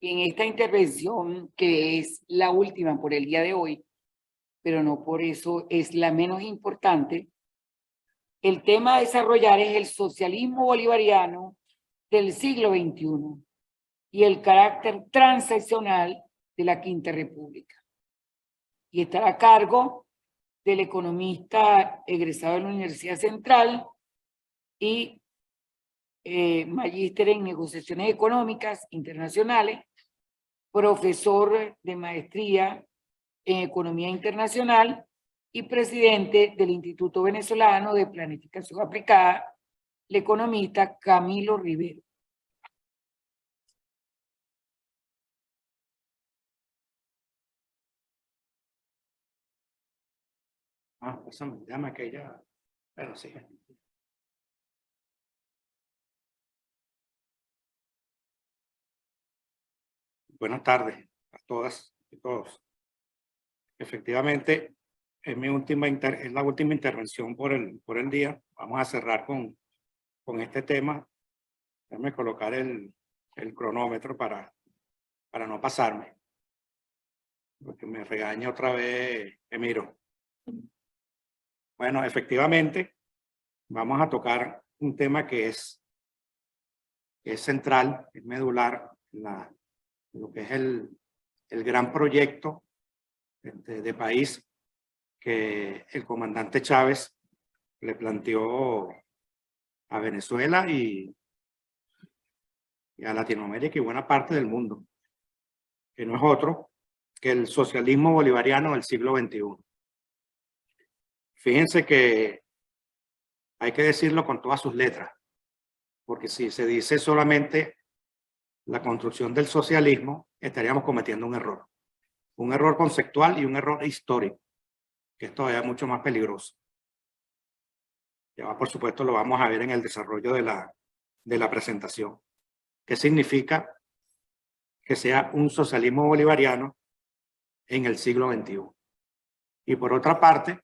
En esta intervención, que es la última por el día de hoy, pero no por eso es la menos importante, el tema a desarrollar es el socialismo bolivariano del siglo XXI y el carácter transaccional de la Quinta República. Y estará a cargo del economista egresado de la Universidad Central y magíster en negociaciones económicas internacionales, profesor de maestría en economía internacional y presidente del Instituto Venezolano de Planificación Aplicada, el economista Camilo Rivero. Pásame, llama que ya, pero sí. Buenas tardes a todas y todos. Efectivamente, es la última intervención por el día. Vamos a cerrar con este tema. Déjame colocar el cronómetro para no pasarme, porque me regaña otra vez Emiro. Bueno, efectivamente, vamos a tocar un tema que es central, es medular, lo que es el gran proyecto de país que el comandante Chávez le planteó a Venezuela y a Latinoamérica y buena parte del mundo, que no es otro que el socialismo bolivariano del siglo XXI. Fíjense que hay que decirlo con todas sus letras, porque si se dice solamente la construcción del socialismo, estaríamos cometiendo un error conceptual y un error histórico, que es todavía mucho más peligroso. Ya, por supuesto, lo vamos a ver en el desarrollo de la presentación. ¿Qué significa que sea un socialismo bolivariano en el siglo XXI? Y por otra parte,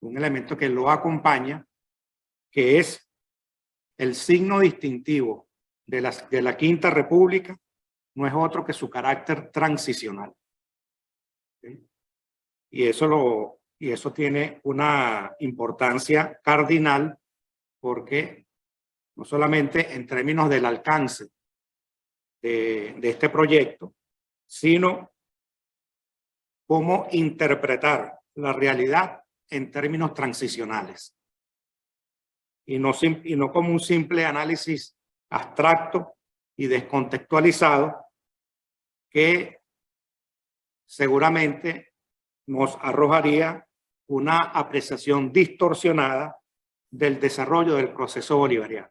un elemento que lo acompaña, que es el signo distintivo de la Quinta República, no es otro que su carácter transicional. ¿Sí? Y eso tiene una importancia cardinal, porque no solamente en términos del alcance de este proyecto, sino cómo interpretar la realidad en términos transicionales y no como un simple análisis abstracto y descontextualizado que seguramente nos arrojaría una apreciación distorsionada del desarrollo del proceso bolivariano.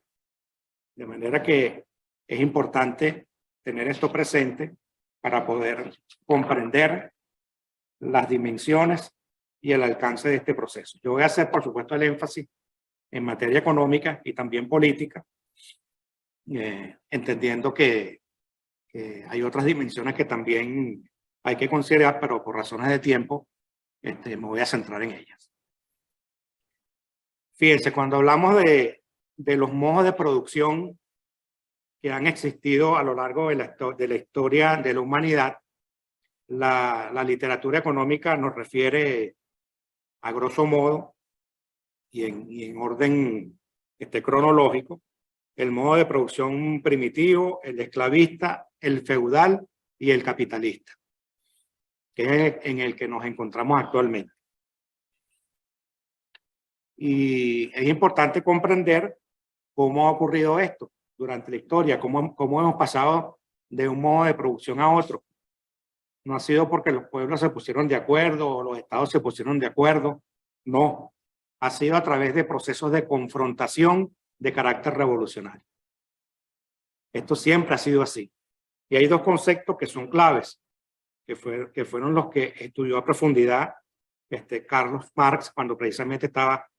De manera que es importante tener esto presente para poder comprender las dimensiones y el alcance de este proceso. Yo voy a hacer, por supuesto, el énfasis en materia económica y también política, entendiendo que hay otras dimensiones que también hay que considerar, pero por razones de tiempo me voy a centrar en ellas. Fíjense, cuando hablamos de los modos de producción que han existido a lo largo de la historia de la humanidad, la literatura económica nos refiere a grosso modo y en orden cronológico el modo de producción primitivo, el esclavista, el feudal y el capitalista, que es en el que nos encontramos actualmente. Y es importante comprender cómo ha ocurrido esto durante la historia, cómo hemos pasado de un modo de producción a otro. No ha sido porque los pueblos se pusieron de acuerdo o los estados se pusieron de acuerdo, no. Ha sido a través de procesos de confrontación de carácter revolucionario. Esto siempre ha sido así. Y hay dos conceptos que son claves, que fueron los que estudió a profundidad Carlos Marx cuando precisamente estaba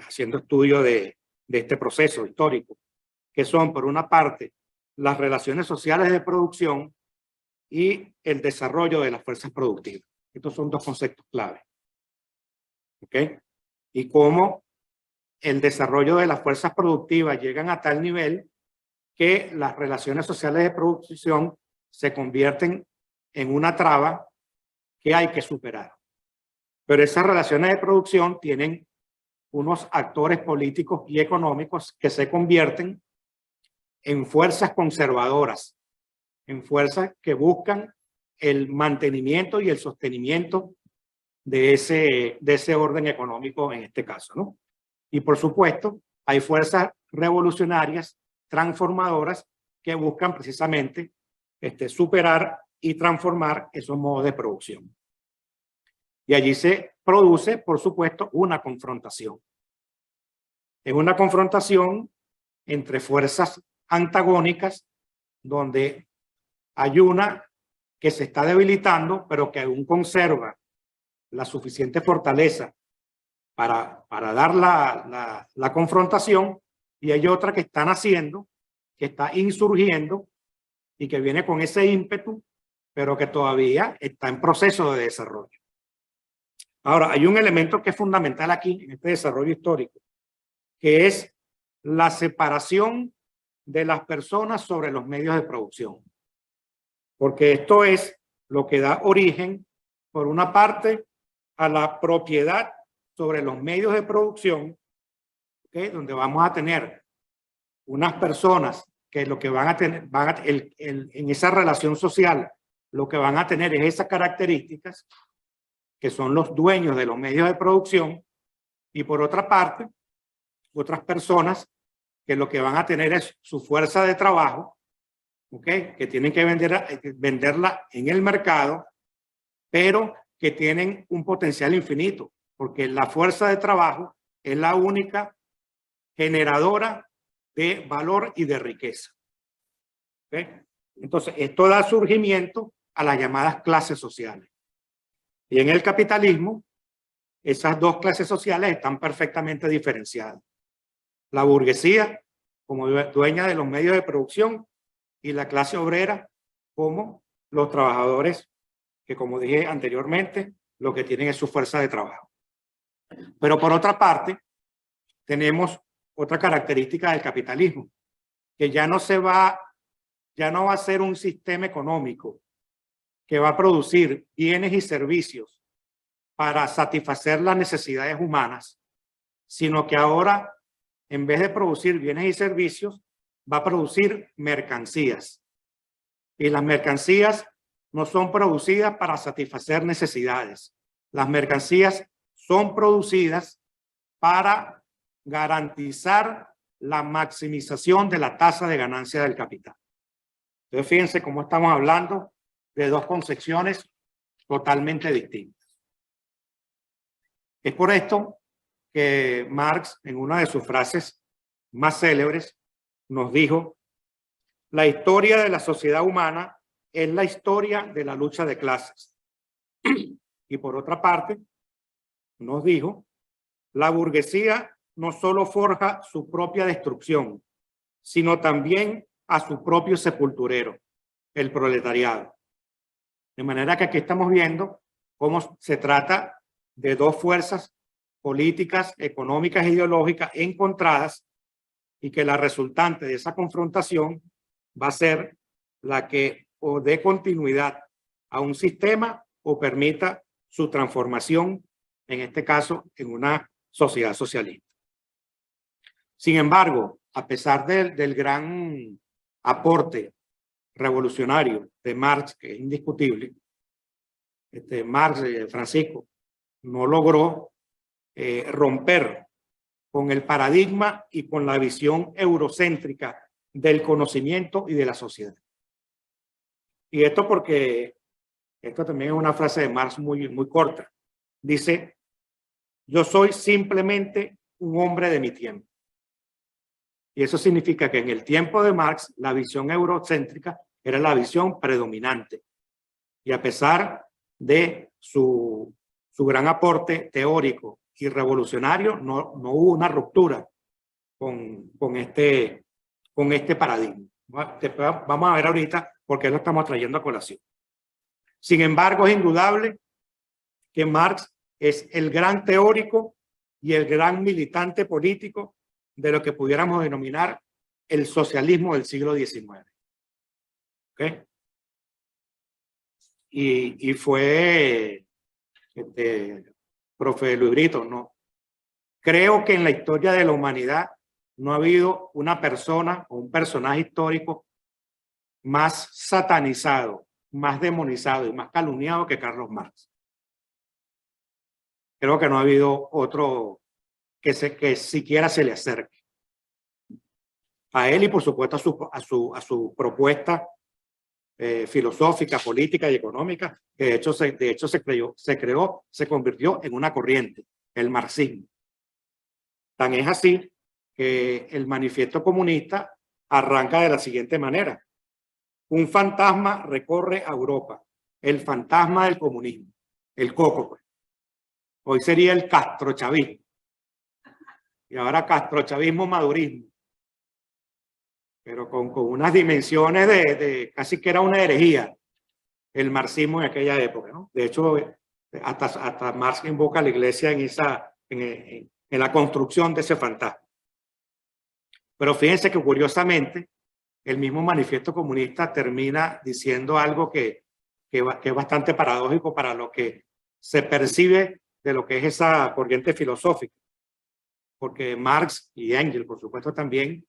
haciendo estudio de este proceso histórico, que son, por una parte, las relaciones sociales de producción y el desarrollo de las fuerzas productivas. Estos son dos conceptos clave. ¿Ok? Y cómo el desarrollo de las fuerzas productivas llegan a tal nivel que las relaciones sociales de producción se convierten en una traba que hay que superar. Pero esas relaciones de producción tienen unos actores políticos y económicos que se convierten en fuerzas conservadoras, en fuerzas que buscan el mantenimiento y el sostenimiento de ese orden económico en este caso, ¿no? Y por supuesto, hay fuerzas revolucionarias, transformadoras, que buscan precisamente superar y transformar esos modos de producción. Y allí se produce, por supuesto, una confrontación. Es una confrontación entre fuerzas antagónicas, donde hay una que se está debilitando, pero que aún conserva la suficiente fortaleza para dar la confrontación, y hay otra que está naciendo, que está insurgiendo y que viene con ese ímpetu, pero que todavía está en proceso de desarrollo. Ahora, hay un elemento que es fundamental aquí en este desarrollo histórico, que es la separación de las personas sobre los medios de producción. Porque esto es lo que da origen, por una parte, a la propiedad sobre los medios de producción, ¿okay? Donde vamos a tener unas personas que lo que van a tener, en esa relación social, lo que van a tener es esas características, que son los dueños de los medios de producción, y por otra parte, otras personas que lo que van a tener es su fuerza de trabajo, ¿okay? Que tienen que venderla en el mercado, pero que tienen un potencial infinito, porque la fuerza de trabajo es la única generadora de valor y de riqueza. ¿Okay? Entonces, esto da surgimiento a las llamadas clases sociales. Y en el capitalismo, esas dos clases sociales están perfectamente diferenciadas. La burguesía como dueña de los medios de producción, y la clase obrera como los trabajadores que, como dije anteriormente, lo que tienen es su fuerza de trabajo. Pero por otra parte, tenemos otra característica del capitalismo, que ya no va a ser un sistema económico que va a producir bienes y servicios para satisfacer las necesidades humanas, sino que ahora, en vez de producir bienes y servicios, va a producir mercancías. Y las mercancías no son producidas para satisfacer necesidades. Las mercancías son producidas para garantizar la maximización de la tasa de ganancia del capital. Entonces, fíjense cómo estamos hablando de dos concepciones totalmente distintas. Es por esto que Marx, en una de sus frases más célebres, nos dijo: la historia de la sociedad humana es la historia de la lucha de clases. Y por otra parte, nos dijo: la burguesía no solo forja su propia destrucción, sino también a su propio sepulturero, el proletariado. De manera que aquí estamos viendo cómo se trata de dos fuerzas políticas, económicas e ideológicas encontradas, y que la resultante de esa confrontación va a ser la que o dé continuidad a un sistema o permita su transformación, en este caso, en una sociedad socialista. Sin embargo, a pesar del gran aporte revolucionario de Marx, que es indiscutible, Marx, Francisco, no logró romper con el paradigma y con la visión eurocéntrica del conocimiento y de la sociedad. Y esto porque, esto también es una frase de Marx muy corta. Dice: yo soy simplemente un hombre de mi tiempo. Y eso significa que en el tiempo de Marx, la visión eurocéntrica era la visión predominante. Y a pesar de su gran aporte teórico y revolucionario, no hubo una ruptura con este paradigma. Vamos a ver ahorita por qué lo estamos trayendo a colación. Sin embargo, es indudable que Marx es el gran teórico y el gran militante político de lo que pudiéramos denominar el socialismo del siglo XIX. ¿Okay? y fue profe Luis Brito, ¿no? Creo que en la historia de la humanidad no ha habido una persona o un personaje histórico más satanizado, más demonizado y más calumniado que Carlos Marx. Creo que no ha habido otro que siquiera se le acerque a él y por supuesto a su propuesta filosófica, política y económica, que de hecho se convirtió en una corriente, el marxismo. Tan es así que el manifiesto comunista arranca de la siguiente manera: un fantasma recorre a Europa, el fantasma del comunismo, el coco, pues. Hoy sería el castrochavismo, y ahora castrochavismo madurismo, pero con unas dimensiones de casi que era una herejía el marxismo en aquella época, ¿no? De hecho, hasta Marx invoca a la iglesia en la construcción de ese fantasma. Pero fíjense que curiosamente el mismo manifiesto comunista termina diciendo algo que es bastante paradójico para lo que se percibe de lo que es esa corriente filosófica. Porque Marx y Engels, por supuesto, también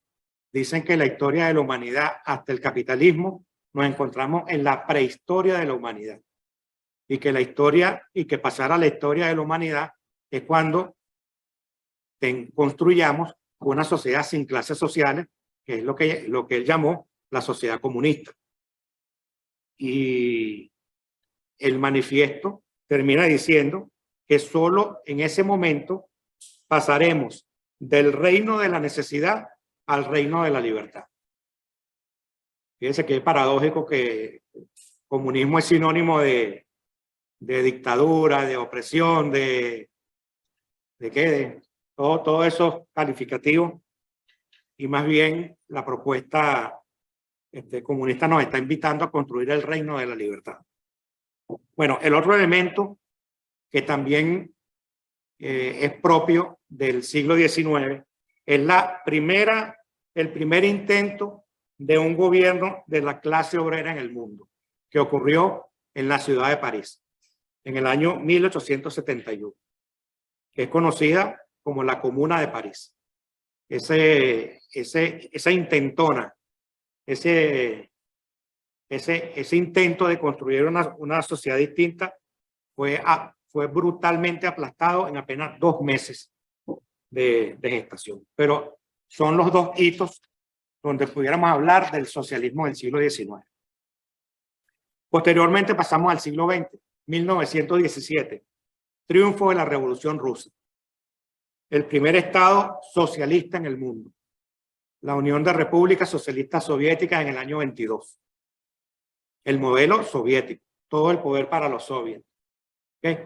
dicen que la historia de la humanidad hasta el capitalismo nos encontramos en la prehistoria de la humanidad. Y que pasar a la historia de la humanidad es cuando construyamos una sociedad sin clases sociales, que es lo que él llamó la sociedad comunista. Y el manifiesto termina diciendo que solo en ese momento pasaremos del reino de la necesidad al reino de la libertad. Fíjense que es paradójico que comunismo es sinónimo de dictadura, de opresión, de todos esos calificativos, y más bien la propuesta comunista nos está invitando a construir el reino de la libertad. Bueno, el otro elemento que también es propio del siglo XIX es el primer intento de un gobierno de la clase obrera en el mundo, que ocurrió en la ciudad de París en el año 1871, que es conocida como la Comuna de París. Esa intentona, ese intento de construir una sociedad distinta fue brutalmente aplastado en apenas 2 meses de gestación. Pero son los dos hitos donde pudiéramos hablar del socialismo del siglo XIX. Posteriormente pasamos al siglo XX, 1917, triunfo de la Revolución Rusa. El primer estado socialista en el mundo, la Unión de Repúblicas Socialistas Soviéticas en el año 22. El modelo soviético, todo el poder para los soviets. ¿Okay?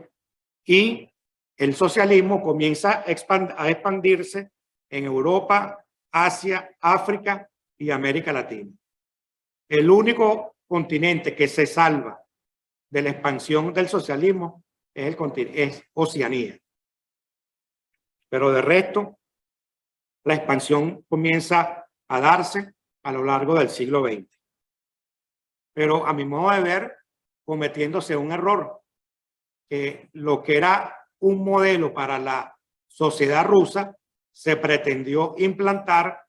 Y el socialismo comienza a expandirse en Europa, Asia, África y América Latina. El único continente que se salva de la expansión del socialismo es Oceanía. Pero de resto, la expansión comienza a darse a lo largo del siglo XX. Pero a mi modo de ver, cometiéndose un error, que lo que era un modelo para la sociedad rusa se pretendió implantar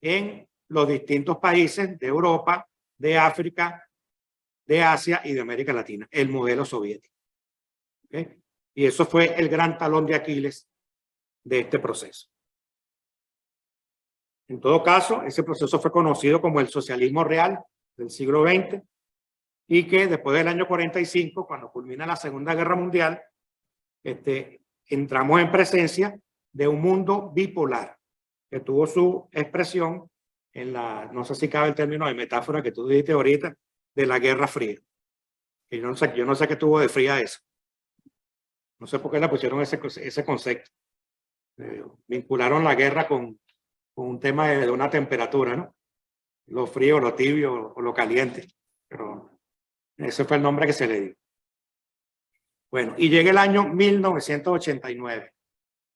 en los distintos países de Europa, de África, de Asia y de América Latina, el modelo soviético. ¿Okay? Y eso fue el gran talón de Aquiles de este proceso. En todo caso, ese proceso fue conocido como el socialismo real del siglo XX, y que después del año 45, cuando culmina la Segunda Guerra Mundial, entramos en presencia de un mundo bipolar, que tuvo su expresión en no sé si cabe el término de metáfora que tú dijiste ahorita, de la Guerra Fría. Y yo no sé qué tuvo de fría eso. No sé por qué le pusieron ese concepto. Vincularon la guerra con un tema de una temperatura, ¿no? Lo frío, lo tibio o lo caliente. Pero ese fue el nombre que se le dio. Bueno, y llega el año 1989.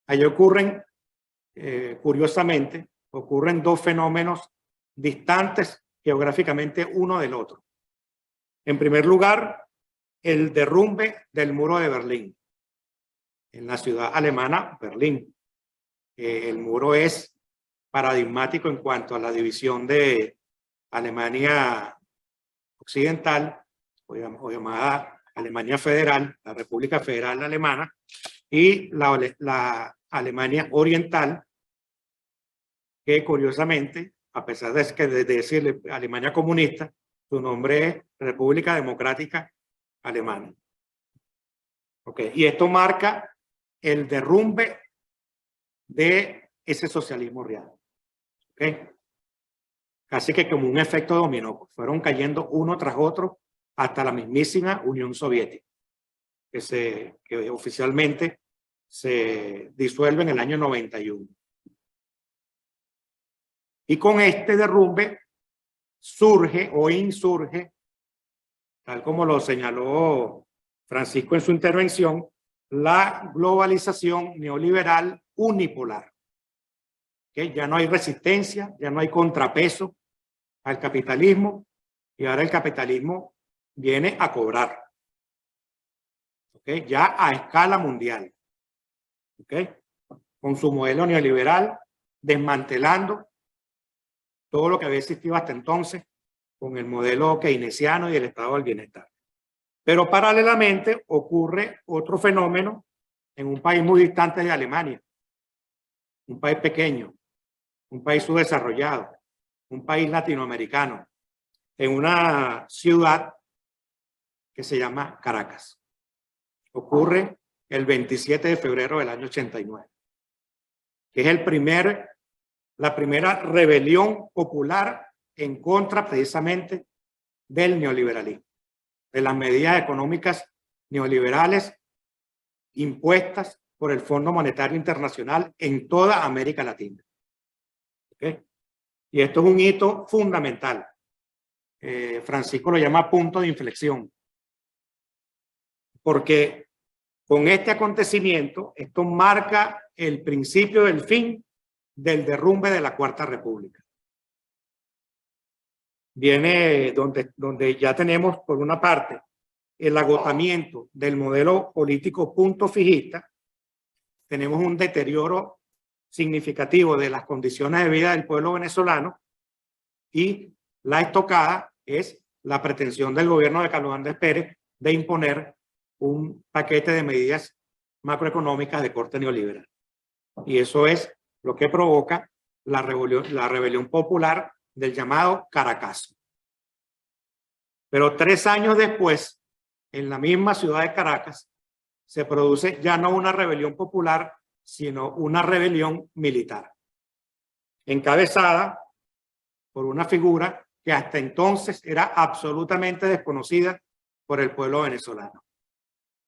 Allí ocurren, curiosamente, dos fenómenos distantes geográficamente uno del otro. En primer lugar, el derrumbe del muro de Berlín en la ciudad alemana Berlín. El muro es paradigmático en cuanto a la división de Alemania Occidental, o llamada Alemania Federal, la República Federal Alemana, y la Alemania Oriental, que curiosamente, a pesar de decirle Alemania comunista, su nombre es República Democrática Alemana. Okay. Y esto marca el derrumbe de ese socialismo real. Okay. Casi que como un efecto dominó, fueron cayendo uno tras otro hasta la mismísima Unión Soviética, que oficialmente se disuelve en el año 91. Y con este derrumbe surge o insurge, tal como lo señaló Francisco en su intervención, la globalización neoliberal unipolar. ¿Okay? Ya no hay resistencia, ya no hay contrapeso al capitalismo, y ahora el capitalismo viene a cobrar. ¿Okay? Ya a escala mundial. ¿Okay? Con su modelo neoliberal, desmantelando todo lo que había existido hasta entonces con el modelo keynesiano y el estado del bienestar. Pero paralelamente ocurre otro fenómeno en un país muy distante de Alemania, un país pequeño, un país subdesarrollado, un país latinoamericano, en una ciudad que se llama Caracas. Ocurre el 27 de febrero del año 89, que es la primera rebelión popular en contra precisamente del neoliberalismo, de las medidas económicas neoliberales impuestas por el Fondo Monetario Internacional en toda América Latina. ¿Okay? Y esto es un hito fundamental. Francisco lo llama punto de inflexión, porque con este acontecimiento, esto marca el principio del fin del derrumbe de la Cuarta República. Viene donde ya tenemos, por una parte, el agotamiento del modelo político punto fijista, tenemos un deterioro significativo de las condiciones de vida del pueblo venezolano, y la estocada es la pretensión del gobierno de Carlos Andrés Pérez de imponer un paquete de medidas macroeconómicas de corte neoliberal. Y eso es lo que provoca la rebelión popular del llamado Caracazo. Pero 3 años después, en la misma ciudad de Caracas, se produce ya no una rebelión popular, sino una rebelión militar, encabezada por una figura que hasta entonces era absolutamente desconocida por el pueblo venezolano.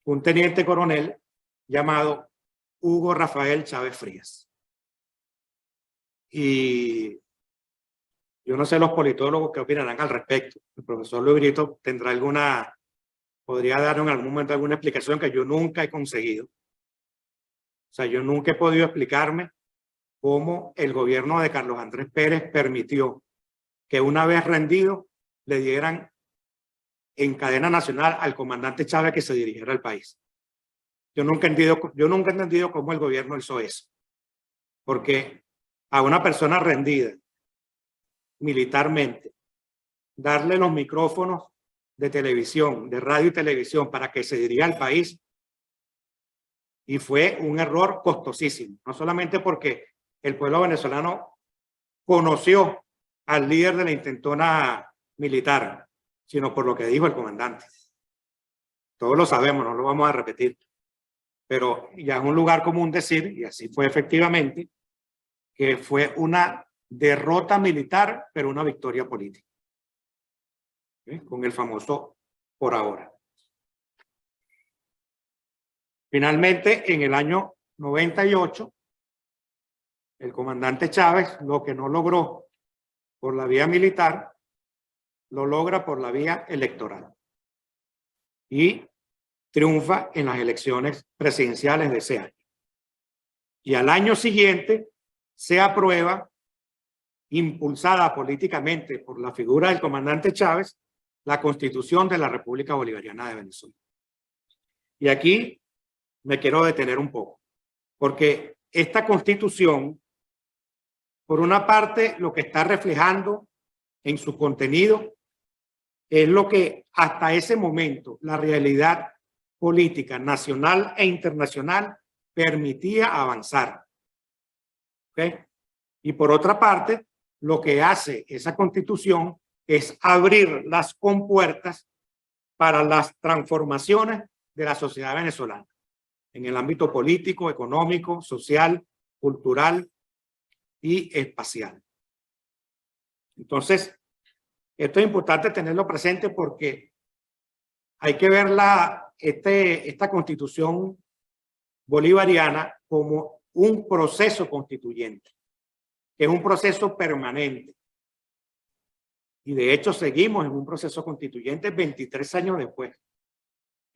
Un teniente coronel llamado Hugo Rafael Chávez Frías. Y yo no sé los politólogos qué opinarán al respecto. El profesor Luis Brito podría dar en algún momento alguna explicación que yo nunca he conseguido. O sea, yo nunca he podido explicarme cómo el gobierno de Carlos Andrés Pérez permitió que una vez rendido le dieran en cadena nacional al comandante Chávez que se dirigiera al país. Yo nunca he entendido cómo el gobierno hizo eso. Porque a una persona rendida militarmente, darle los micrófonos de televisión, de radio y televisión para que se dirija al país, y fue un error costosísimo. No solamente porque el pueblo venezolano conoció al líder de la intentona militar, sino por lo que dijo el comandante. Todos lo sabemos, no lo vamos a repetir. Pero ya es un lugar común decir, y así fue efectivamente, que fue una derrota militar, pero una victoria política. ¿Sí? Con el famoso por ahora. Finalmente, en el año 98, el comandante Chávez, lo que no logró por la vía militar, lo logra por la vía electoral. Y triunfa en las elecciones presidenciales de ese año. Y al año siguiente se aprueba, impulsada políticamente por la figura del comandante Chávez, la Constitución de la República Bolivariana de Venezuela. Y aquí me quiero detener un poco, porque esta Constitución, por una parte, lo que está reflejando en su contenido es lo que hasta ese momento la realidad política nacional e internacional permitía avanzar. ¿Okay? Y por otra parte, lo que hace esa Constitución es abrir las compuertas para las transformaciones de la sociedad venezolana en el ámbito político, económico, social, cultural y espacial. Entonces, esto es importante tenerlo presente porque hay que ver esta Constitución bolivariana como un proceso constituyente, que es un proceso permanente. Y de hecho seguimos en un proceso constituyente 23 años después.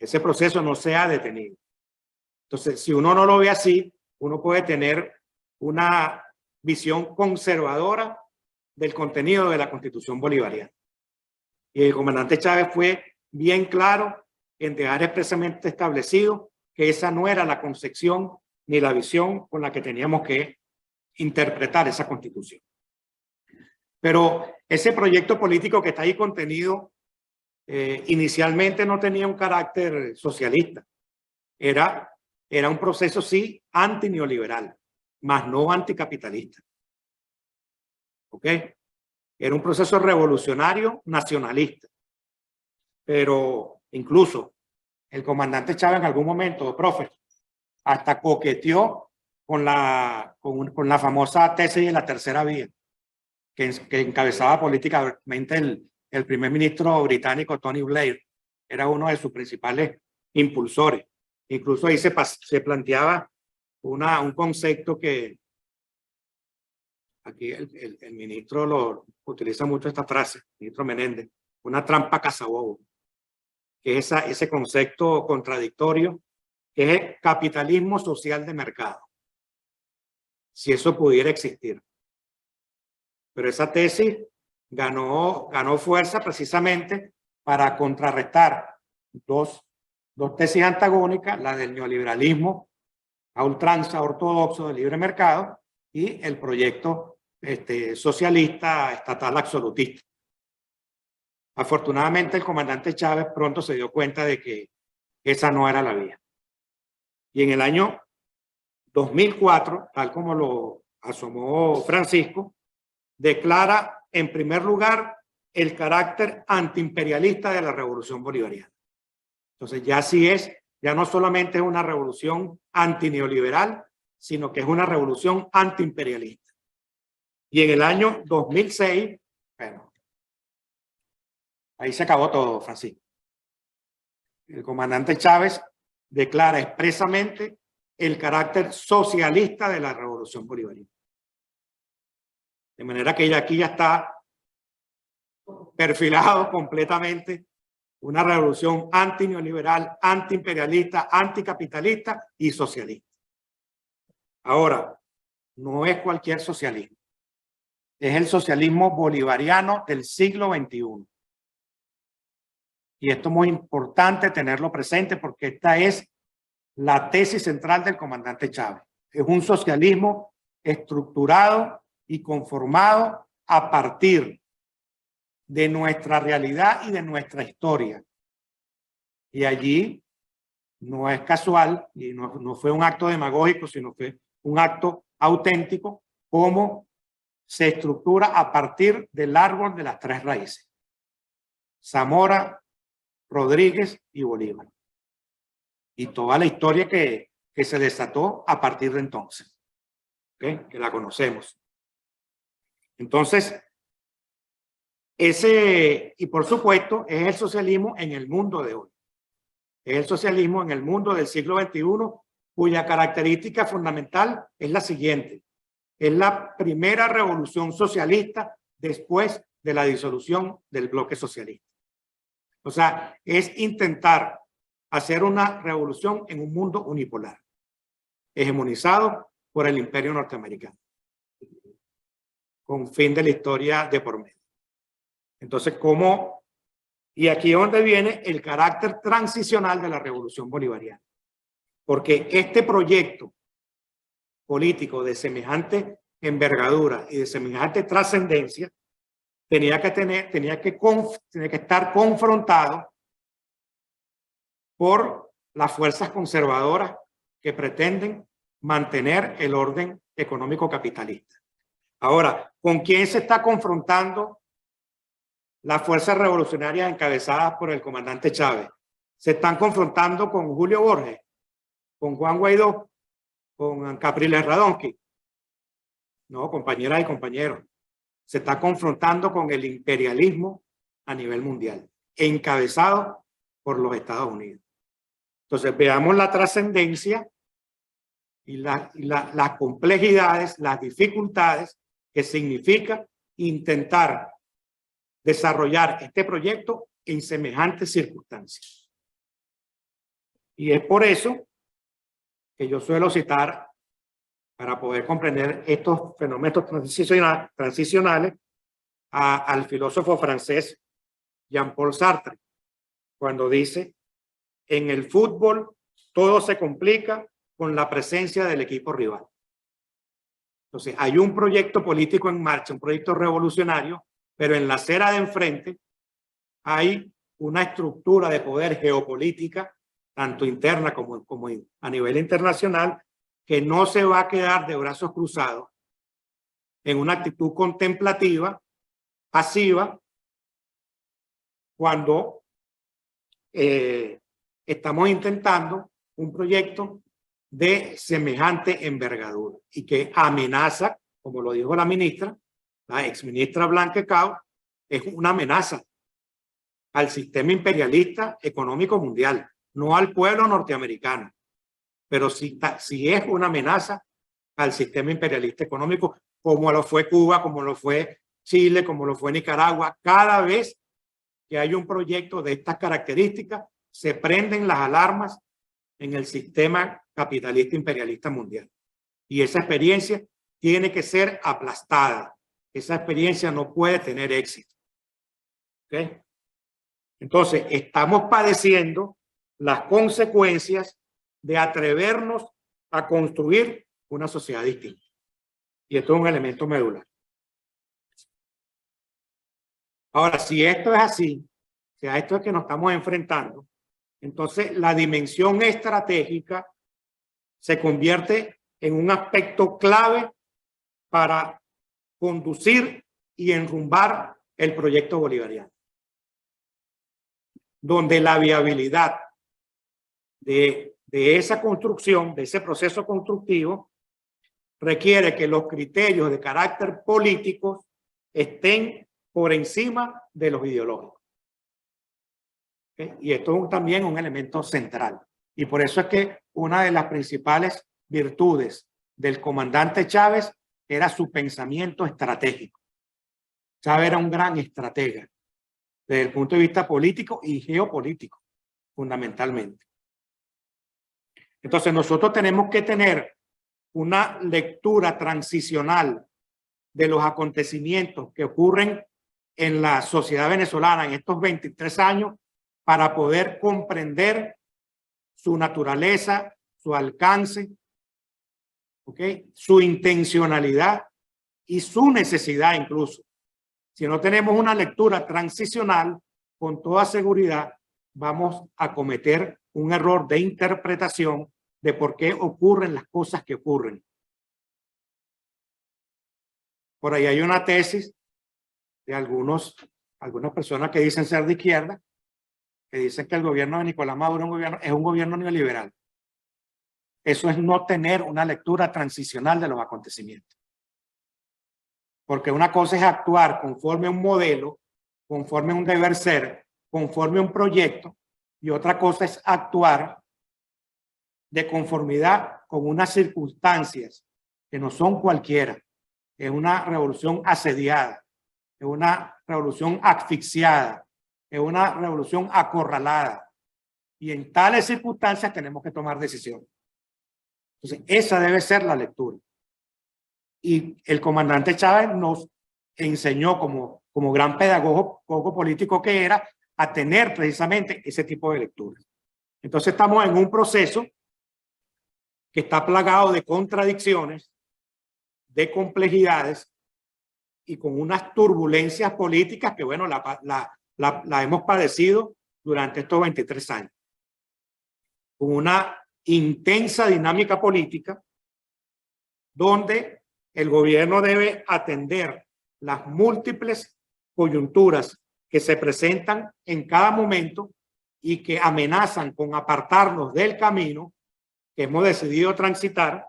Ese proceso no se ha detenido. Entonces, si uno no lo ve así, uno puede tener una visión conservadora del contenido de la Constitución bolivariana. Y el comandante Chávez fue bien claro en dejar expresamente establecido que esa no era la concepción ni la visión con la que teníamos que interpretar esa Constitución. Pero ese proyecto político que está ahí contenido inicialmente no tenía un carácter socialista. Era un proceso, sí, antineoliberal, más no anticapitalista. ¿Ok? Era un proceso revolucionario nacionalista. Pero incluso el comandante Chávez en algún momento, profe, hasta coqueteó con la famosa tesis de la tercera vía, que encabezaba políticamente el primer ministro británico Tony Blair. Era uno de sus principales impulsores. Incluso ahí se planteaba un concepto que aquí el ministro lo utiliza mucho esta frase, ministro Menéndez, una trampa cazabobo, que es ese concepto contradictorio que es capitalismo social de mercado, si eso pudiera existir. Pero esa tesis ganó fuerza precisamente para contrarrestar dos tesis antagónicas, la del neoliberalismo a ultranza ortodoxo del libre mercado y el proyecto socialista estatal absolutista. Afortunadamente el comandante Chávez pronto se dio cuenta de que esa no era la vía. Y en el año 2004, tal como lo asomó Francisco, declara en primer lugar el carácter antiimperialista de la revolución bolivariana. Entonces ya sí ya no solamente es una revolución antineoliberal, sino que es una revolución antiimperialista. Y en el año 2006, bueno, ahí se acabó todo, Francisco. El comandante Chávez declara expresamente el carácter socialista de la revolución bolivariana. De manera que aquí ya está perfilado completamente una revolución antineoliberal, antiimperialista, anticapitalista y socialista. Ahora, no es cualquier socialismo. Es el socialismo bolivariano del siglo XXI. Y esto es muy importante tenerlo presente porque esta es la tesis central del comandante Chávez. Es un socialismo estructurado y conformado a partir de nuestra realidad y de nuestra historia. Y allí no es casual y no fue un acto demagógico, sino fue un acto auténtico, como se estructura a partir del árbol de las tres raíces: Zamora, Rodríguez y Bolívar. Y toda la historia que se desató a partir de entonces, ¿okay? Que la conocemos. Entonces, y por supuesto, es el socialismo en el mundo de hoy. Es el socialismo en el mundo del siglo XXI, cuya característica fundamental es la siguiente: es la primera revolución socialista después de la disolución del bloque socialista. O sea, es intentar hacer una revolución en un mundo unipolar, hegemonizado por el imperio norteamericano, con fin de la historia de por medio. Entonces, ¿cómo Y aquí es donde viene el carácter transicional de la revolución bolivariana. Porque este proyecto político de semejante envergadura y de semejante trascendencia tenía que estar confrontado por las fuerzas conservadoras que pretenden mantener el orden económico capitalista. Ahora, ¿con quién se está confrontando las fuerzas revolucionarias encabezadas por el comandante Chávez? Se están confrontando con Julio Borges, con Juan Guaidó, con Capriles Radonsky. No, compañeras y compañeros. Se está confrontando con el imperialismo a nivel mundial, encabezado por los Estados Unidos. Entonces, veamos la trascendencia y las complejidades, las dificultades que significa intentar desarrollar este proyecto en semejantes circunstancias. Y es por eso que yo suelo citar, para poder comprender estos fenómenos transicionales, al filósofo francés Jean-Paul Sartre, cuando dice: en el fútbol todo se complica con la presencia del equipo rival. Entonces, hay un proyecto político en marcha, un proyecto revolucionario, pero en la acera de enfrente hay una estructura de poder geopolítica, tanto interna como a nivel internacional, que no se va a quedar de brazos cruzados en una actitud contemplativa, pasiva, cuando estamos intentando un proyecto de semejante envergadura y que amenaza, como lo dijo la ministra, la exministra Blanca Cao, es una amenaza al sistema imperialista económico mundial, no al pueblo norteamericano, pero sí es una amenaza al sistema imperialista económico, como lo fue Cuba, como lo fue Chile, como lo fue Nicaragua. Cada vez que hay un proyecto de estas características, se prenden las alarmas en el sistema capitalista imperialista mundial. Y esa experiencia tiene que ser aplastada. Esa experiencia no puede tener éxito. ¿Okay? Entonces, estamos padeciendo las consecuencias de atrevernos a construir una sociedad distinta. Y esto es un elemento medular. Ahora, si esto es así, si a esto es que nos estamos enfrentando, entonces la dimensión estratégica se convierte en un aspecto clave para conducir y enrumbar el proyecto bolivariano, donde la viabilidad de esa construcción, de ese proceso constructivo, requiere que los criterios de carácter político estén por encima de los ideológicos. ¿Okay? Y esto es también un elemento central. Y por eso es que una de las principales virtudes del comandante Chávez era su pensamiento estratégico. Chávez era un gran estratega desde el punto de vista político y geopolítico, fundamentalmente. Entonces nosotros tenemos que tener una lectura transicional de los acontecimientos que ocurren en la sociedad venezolana en estos 23 años para poder comprender su naturaleza, su alcance, ¿okay? Su intencionalidad y su necesidad incluso. Si no tenemos una lectura transicional, con toda seguridad vamos a cometer un error de interpretación de por qué ocurren las cosas que ocurren. Por ahí hay una tesis de algunas personas que dicen ser de izquierda, que dicen que el gobierno de Nicolás Maduro es un gobierno neoliberal. Eso es no tener una lectura transicional de los acontecimientos. Porque una cosa es actuar conforme a un modelo, conforme a un deber ser, conforme a un proyecto, y otra cosa es actuar de conformidad con unas circunstancias que no son cualquiera. Es una revolución asediada, es una revolución asfixiada, es una revolución acorralada. Y en tales circunstancias tenemos que tomar decisiones. Entonces, esa debe ser la lectura. Y el comandante Chávez nos enseñó como gran pedagogo político que era a tener precisamente ese tipo de lecturas. Entonces estamos en un proceso que está plagado de contradicciones, de complejidades y con unas turbulencias políticas que, bueno, la hemos padecido durante estos 23 años. Con una intensa dinámica política donde el gobierno debe atender las múltiples coyunturas que se presentan en cada momento y que amenazan con apartarnos del camino que hemos decidido transitar,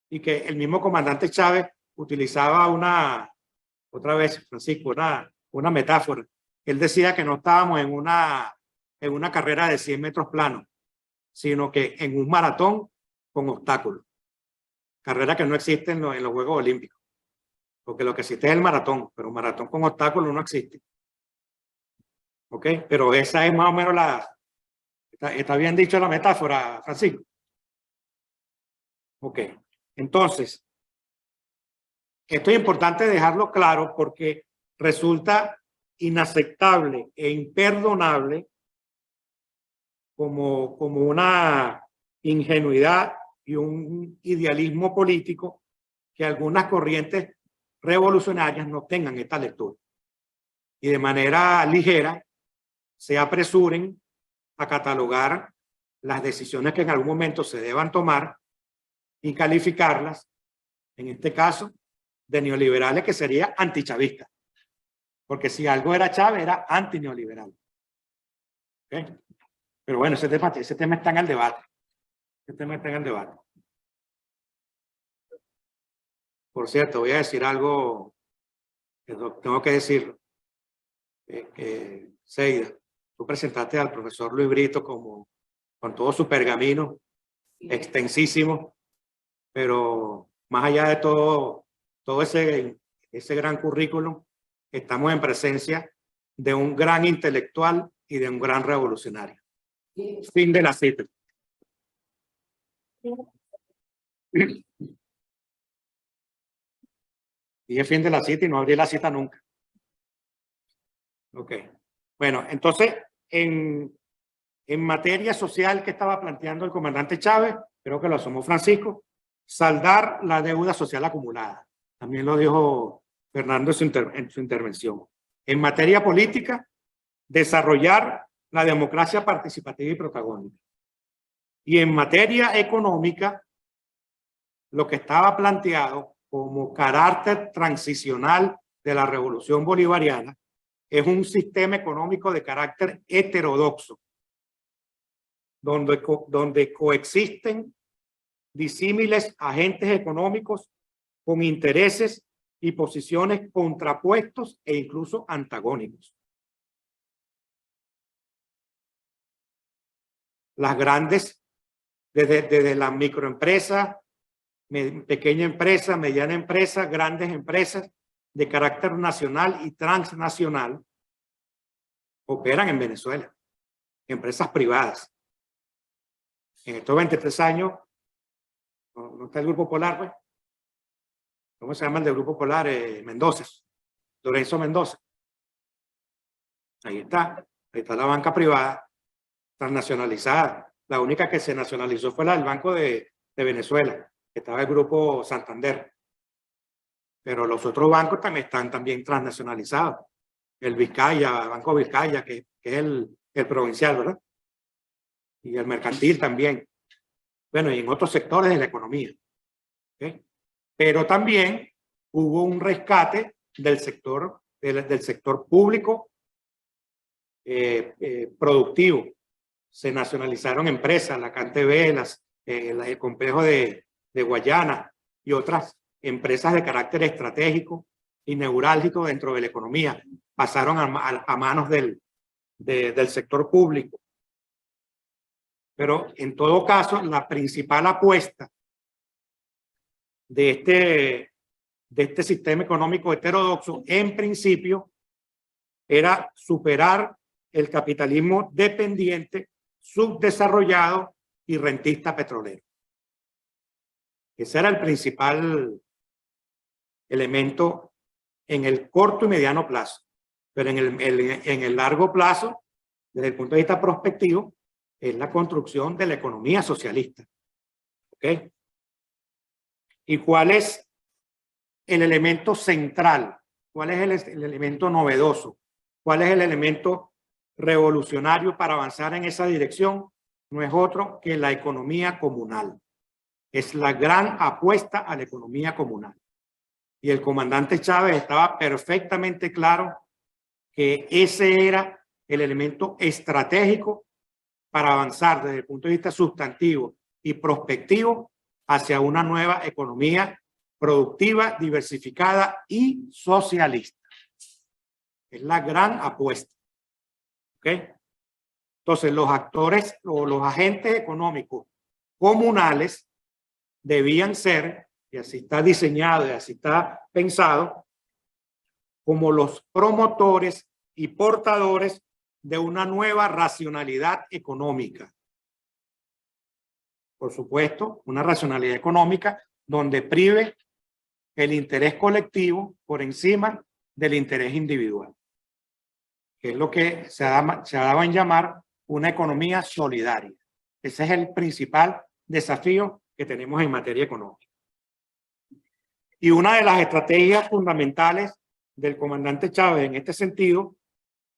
y que el mismo comandante Chávez utilizaba otra vez, Francisco, una metáfora. Él decía que no estábamos en una carrera de 100 metros planos, sino que en un maratón con obstáculos. Carrera que no existe en los Juegos Olímpicos, porque lo que existe es el maratón, pero un maratón con obstáculos no existe. ¿Ok? Pero esa es más o menos está bien dicho la metáfora, Francisco. Ok. Entonces, esto es importante dejarlo claro porque resulta inaceptable e imperdonable como una ingenuidad y un idealismo político que algunas corrientes revolucionarias no tengan esta lectura y de manera ligera se apresuren a catalogar las decisiones que en algún momento se deban tomar y calificarlas, en este caso, de neoliberales, que sería antichavista. Porque si algo era Chávez, era antineoliberal. ¿Okay? Pero bueno, ese tema está en el debate. Ese tema está en el debate. Por cierto, voy a decir algo que tengo que decirlo. Seida, tú presentaste al profesor Luis Brito con todo su pergamino extensísimo, pero más allá de todo ese gran currículum, estamos en presencia de un gran intelectual y de un gran revolucionario. Fin de la cita. Y es fin de la cita y no abrí la cita nunca. Ok. Bueno, entonces, en materia social que estaba planteando el comandante Chávez, creo que lo asomó Francisco, saldar la deuda social acumulada. También lo dijo Fernando en su intervención. En materia política, desarrollar la democracia participativa y protagónica. Y en materia económica, lo que estaba planteado como carácter transicional de la revolución bolivariana es un sistema económico de carácter heterodoxo, donde coexisten disímiles agentes económicos con intereses y posiciones contrapuestos e incluso antagónicos. Las grandes, desde la microempresa, pequeña empresa, mediana empresa, grandes empresas de carácter nacional y transnacional, operan en Venezuela, empresas privadas. En estos 23 años, ¿no está el Grupo Polar, pues? ¿Cómo se llama el del Grupo Polar? Mendoza, Lorenzo Mendoza. Ahí está la banca privada transnacionalizada. La única que se nacionalizó fue la del Banco de Venezuela, que estaba el Grupo Santander. Pero los otros bancos también están transnacionalizados. El Vizcaya, Banco Vizcaya, que es el provincial, ¿verdad? Y el mercantil también. Bueno, y en otros sectores de la economía. ¿Okay? Pero también hubo un rescate del sector público productivo. Se nacionalizaron empresas, la CanTV, el complejo de Guayana y otras empresas de carácter estratégico y neurálgico dentro de la economía. Pasaron a manos del sector público. Pero en todo caso, la principal apuesta de este sistema económico heterodoxo, en principio, era superar el capitalismo dependiente, subdesarrollado y rentista petrolero. Ese era el principal elemento en el corto y mediano plazo. Pero en el largo plazo, desde el punto de vista prospectivo, es la construcción de la economía socialista. ¿Ok? ¿Y cuál es el elemento central? ¿Cuál es el elemento novedoso? ¿Cuál es el elemento revolucionario para avanzar en esa dirección? No es otro que la economía comunal. Es la gran apuesta a la economía comunal. Y el comandante Chávez estaba perfectamente claro que ese era el elemento estratégico para avanzar desde el punto de vista sustantivo y prospectivo hacia una nueva economía productiva, diversificada y socialista. Es la gran apuesta. ¿Ok? Entonces, los actores o los agentes económicos comunales debían ser, y así está diseñado y así está pensado, como los promotores y portadores de una nueva racionalidad económica. Por supuesto, una racionalidad económica donde prive el interés colectivo por encima del interés individual, que es lo que se ha dado en llamar una economía solidaria. Ese es el principal desafío que tenemos en materia económica. Y una de las estrategias fundamentales del comandante Chávez en este sentido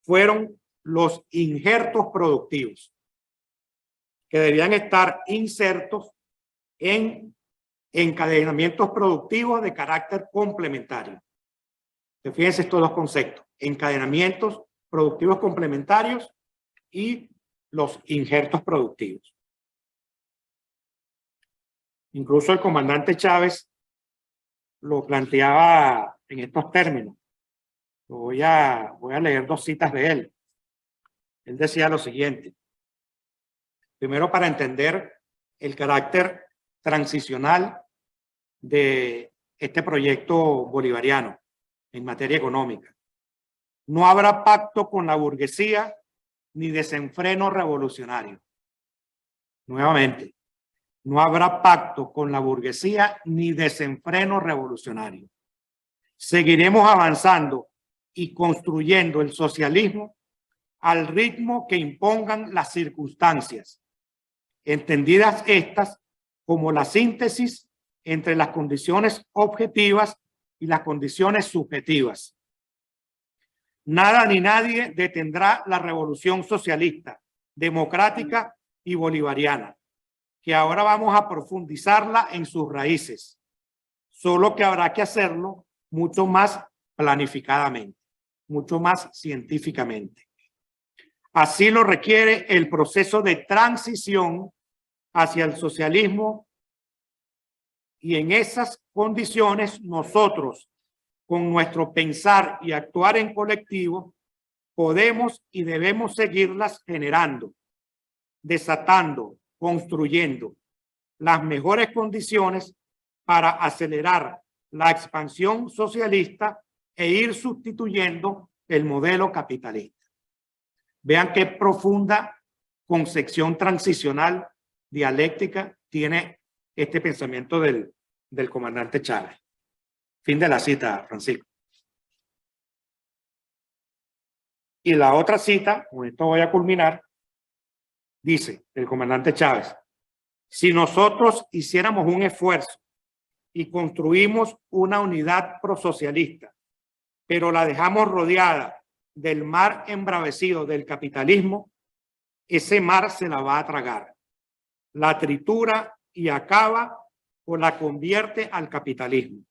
fueron los injertos productivos, que debían estar insertos en encadenamientos productivos de carácter complementario. Fíjense estos dos conceptos: encadenamientos productivos complementarios y los injertos productivos. Incluso el comandante Chávez lo planteaba en estos términos. Voy a leer dos citas de él. Él decía lo siguiente. Primero, para entender el carácter transicional de este proyecto bolivariano en materia económica. No habrá pacto con la burguesía ni desenfreno revolucionario. Nuevamente, no habrá pacto con la burguesía ni desenfreno revolucionario. Seguiremos avanzando y construyendo el socialismo al ritmo que impongan las circunstancias, entendidas estas como la síntesis entre las condiciones objetivas y las condiciones subjetivas. Nada ni nadie detendrá la revolución socialista, democrática y bolivariana, que ahora vamos a profundizarla en sus raíces, solo que habrá que hacerlo mucho más planificadamente, mucho más científicamente. Así lo requiere el proceso de transición hacia el socialismo, y en esas condiciones nosotros, con nuestro pensar y actuar en colectivo, podemos y debemos seguirlas generando, desatando, construyendo las mejores condiciones para acelerar la expansión socialista e ir sustituyendo el modelo capitalista. Vean qué profunda concepción transicional dialéctica tiene este pensamiento del comandante Chávez. Fin de la cita, Francisco. Y la otra cita, con esto voy a culminar, dice el comandante Chávez: si nosotros hiciéramos un esfuerzo y construimos una unidad prosocialista, pero la dejamos rodeada del mar embravecido del capitalismo, ese mar se la va a tragar, la tritura y acaba o la convierte al capitalismo.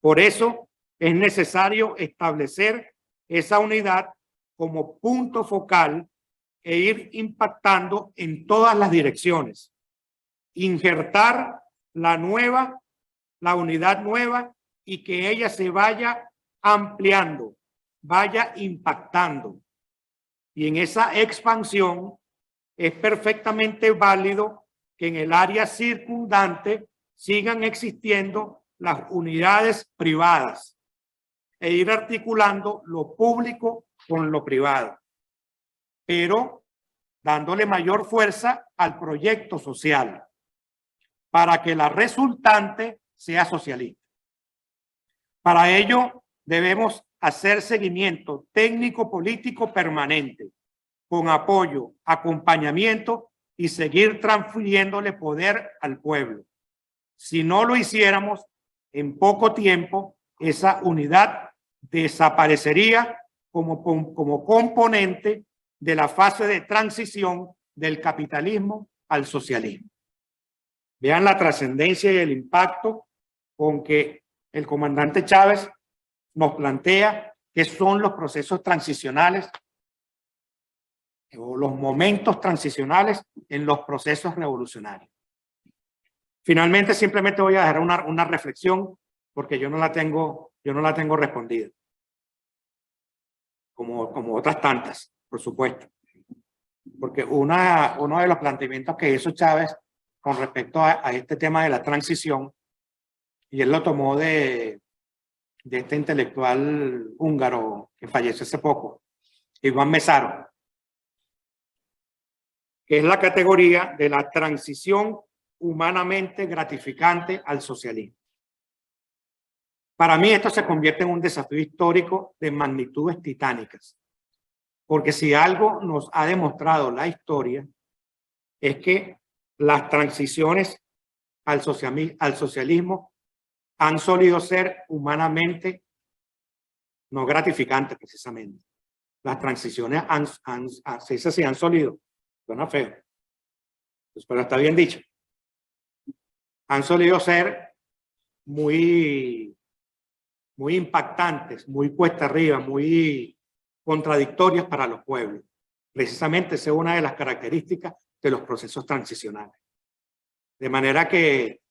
Por eso es necesario establecer esa unidad como punto focal e ir impactando en todas las direcciones. Injertar la unidad nueva, y que ella se vaya ampliando, vaya impactando. Y en esa expansión es perfectamente válido que en el área circundante sigan existiendo las unidades privadas e ir articulando lo público con lo privado, pero dándole mayor fuerza al proyecto social para que la resultante sea socialista. Para ello debemos hacer seguimiento técnico-político permanente, con apoyo, acompañamiento y seguir transfiriéndole poder al pueblo. Si no lo hiciéramos, en poco tiempo, esa unidad desaparecería como componente de la fase de transición del capitalismo al socialismo. Vean la trascendencia y el impacto con que el comandante Chávez nos plantea que son los procesos transicionales o los momentos transicionales en los procesos revolucionarios. Finalmente, simplemente voy a dejar una reflexión porque yo no la tengo respondida. Como otras tantas, por supuesto. Porque uno de los planteamientos que hizo Chávez con respecto a este tema de la transición, y él lo tomó de este intelectual húngaro que falleció hace poco, Iván Mesaro, que es la categoría de la transición humanamente gratificante al socialismo. Para mí esto se convierte en un desafío histórico de magnitudes titánicas, porque si algo nos ha demostrado la historia es que las transiciones al socialismo han solido ser humanamente no gratificantes precisamente. Las transiciones han solido, suena feo, pero está bien dicho, han solido ser muy impactantes, muy cuesta arriba, muy contradictorias para los pueblos. Precisamente esa es una de las características de los procesos transicionales. De manera que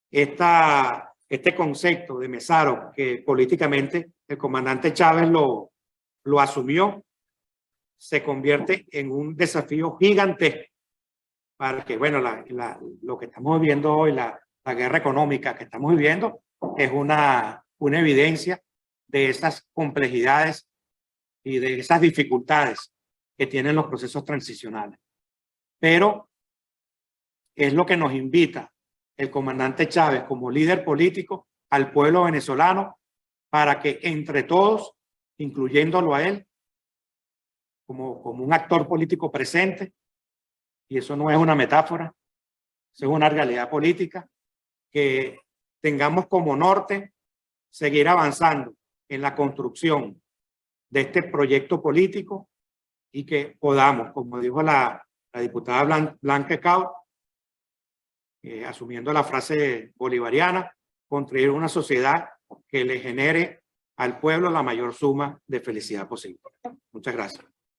este concepto de Mesaro, que políticamente el comandante Chávez lo asumió, se convierte en un desafío gigantesco para que, bueno, lo que estamos viviendo hoy, la guerra económica que estamos viviendo, es una evidencia de esas complejidades y de esas dificultades que tienen los procesos transicionales. Pero es lo que nos invita el comandante Chávez como líder político al pueblo venezolano para que entre todos, incluyéndolo a él, como un actor político presente, y eso no es una metáfora, eso es una realidad política, que tengamos como norte seguir avanzando en la construcción de este proyecto político y que podamos, como dijo la diputada Blanca Cao, asumiendo la frase bolivariana, construir una sociedad que le genere al pueblo la mayor suma de felicidad posible. Muchas gracias.